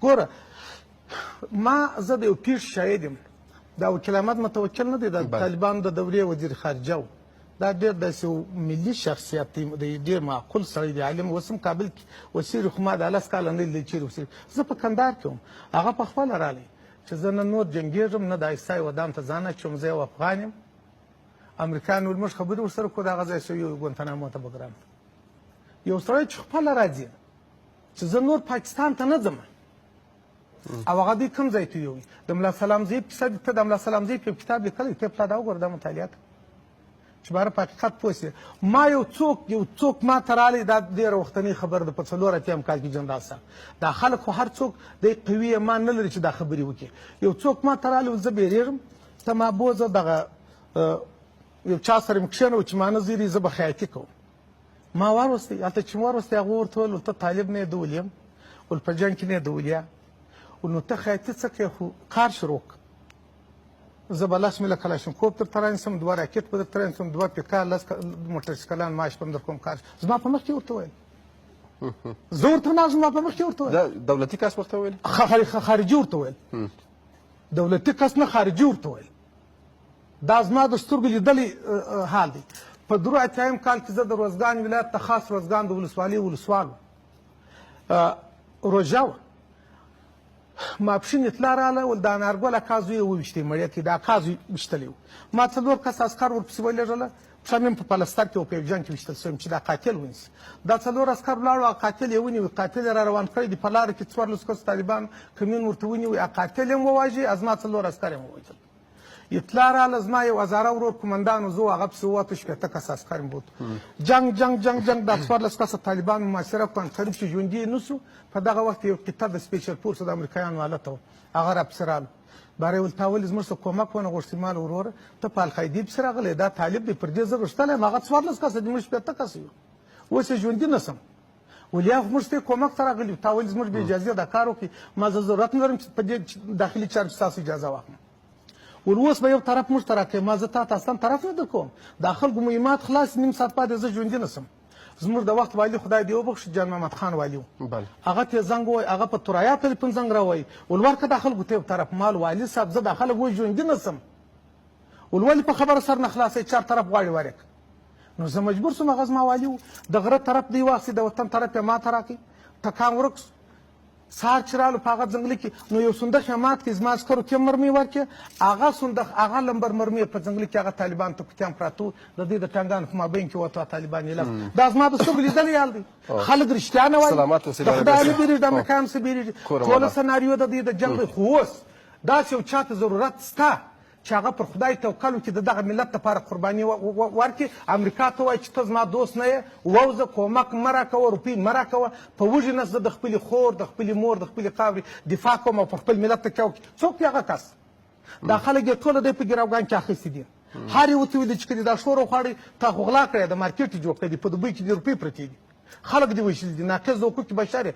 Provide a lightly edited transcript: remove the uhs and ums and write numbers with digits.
ګوره زه د یو پېښې شاهد یم. دا وکیل احمد متوکل نه دی، د طالبانو د دورې وزیر خارجه و. دا ډېر داسې ملي شخصیت دی، ډېر معقول سړی دی، عالم. اوس هم کابل کې اوسېږي، خو ما د 10 کاله نه لیدلی چېرې اوسېږي. زه په کندهار کې وم، هغه پخپله رالی چې زه نه نور جنګېږم نه د ایسای ودان ته ځان اچوم، زه یو افغان یم. امریکایان ویل موږ خبرې ورسره کړو، دغه ځای سوي ګوانتانامو ته به ګران. یو سړی چې خپله راځي چې زه نور پاکستان ته نه ځم، او هغه دوی کوم ځای ته یووي. د ملا سلام زیب کیسه ته د ملا سلام زیب یو کتاب لیکلی، ته پلا دا وګوره، دا مطالعه کړه چې باره په حقیقت پوه سې. ما یو څوک ما ته رالی، دا ډېره وختنۍ خبره ده، په 4 اتیم کال کې جنرال صاحب. دا خلک خو هر څوک دی قوي ایمان نه لري چې دا خبرې وکړي. یو څوک ما ته رالی، زه بیریږم، ته ما بوځه دغه یو چا سره مې کښېنوه چې ما نه زیري، زه به خیاطي کوم. ما واروستی، هلته چې مې واروستی هغه ورته ویل ته طالب نه یې د ولیم، ول په جنګ کې نه یې د ولیا، ول نو ته خیاطي څه کوې، خو کار شروع کړه. زه به 10 میله کلاشینکوف درته رانیسم، 2 راکټ به درته رانیسم، 2 پیکار، 10 موټرسایکلان معاش به هم در کوم. کار زما په مخ کې ورته ویل، زه ورته نه زما په مخ کې ورته ویل. دولتي کس ورته ویل؟ خارجي ورته ویل، دولتي کس نه، خارجي ورته ویل. دا زما د سترګو لیدلی حال دی. په 2 اتیایم کال کې زه د روزګان ولایت ته خاص روزګان د ولسوالۍ ولسوال روژه وه. ماپښین اطلاع راغله، ول د انارګل اکا زوی یې وویشتی مړی کې، د اکا زوی ویشتلی و. ما 4 کس عسکر ورپسې ولېږله، پښه مې په پلستر کې و، په یو جنګ کې ویشتل شویم چې دا قاتل ونیسي. دا 4 عسکر ولاړو، قاتل یې ونیوی، قاتل یې را روان کړی دی. په لاره کې 14 کس طالبان کمین ورته ونیوی، قاتل یې هم وواژې، از ما 4 عسکر یې هم ووژل. اطلاع راغله، زما یو هزاره ورور قمندان و، زه و هغه پسې ووتو، 18 کس عسکر مې بوتو. جنګ دا 14 کسه طالبان محاصره کړو، قریب چې ژوندي یې نه سو. په دغه وخت یو قطه د سپیشل فورس د امریکایانو حالته و، هغه راپسې راغلو. باره یې ویل تا ولې زموږ څه کومک ونه غوښتې؟ ما وروره ته په القاعدې پسې راغلی، دا طالب دی، پر دې زه غښتلی یم. هغه 14 کسه دي، موږ 18 کسه یو، اوس یې ژوندي نه سم. ولې یا موږ ته کومک ته راغلي یو، تا ولې زموږ بې اجازې دا کار وکړي؟ ما زه ضرورت نه لرم چې په دې داخلي چارو کې ستاسو اجازه واخلم. ول اوس به یو طرف موږ ته راکوې، ما زه تا ته اصلا طرف نه در کوم. دا خلکو مهمات خلاص، نیم ساعت بعد زه ژوندي نه سم. زموږ د وخت والي خدای دې وبخښي، جان محمد خان والي و، هغه ته زنګ ووایي، هغه په توریا تلیفون زنګ راوایي، ول ورکه دا خلکو ته یو طرف. مال والي صاحب زه دا خلک وایي ژوندي نه سم، ول ولې په خبره سر نه خلاصوي، چار طرف غواړي ورک. نو زه مجبور سوم، هغه زما والي و، د غره طرف دی واخیستې، د وطن طرف یې ما ته راکړي. ټکان ورک سو. سهار چې رالو په هغه ځنګله کې، نو یو صندوق یې مات کړي، زما عسکرو ته مرمۍ ورکړې. هغه صندوق، هغه لمبر مرمۍ په ځنګله کې هغه طالبان ته کوتیان پراته وو، د دوی د ټانګانو په مابین کې وته طالبان یې لف. دا زما د سترګو لیدلی حال دی. خلک رښتیا نه وایي، د خدای نه بیریږي، د امریکایانو څخه بیریږي. ټوله سناریو د دوی د جنګ دی. خو اوس داسې یو چا ته ضرورت شته چې هغه پر خدای توکل وکړي، د دغه ملت لپاره قرباني ورکړي. امریکا ته وایي چې ته زما دوست نه یې، ووځه، کومک مه راکوه، روپۍ مه راکوه، په وږي نس زه د خپلې خور، د خپلې مور، د خپلې خاورې دفاع کوم او پر خپل ملت تکیه وکړي. څوک دی هغه کس؟ دا خلک یې ټوله دی په ګروګان کې اخیستي دي. هر یو ورته ویلي چې که دې دا شور وخواړئ، تا خو غلا کړی، د مارکېټ یې جوړ کړی دی، په دوبۍ کې دې روپۍ پرتې دي، خلک دې ویشلي دي، ناقص د حقوق بشر.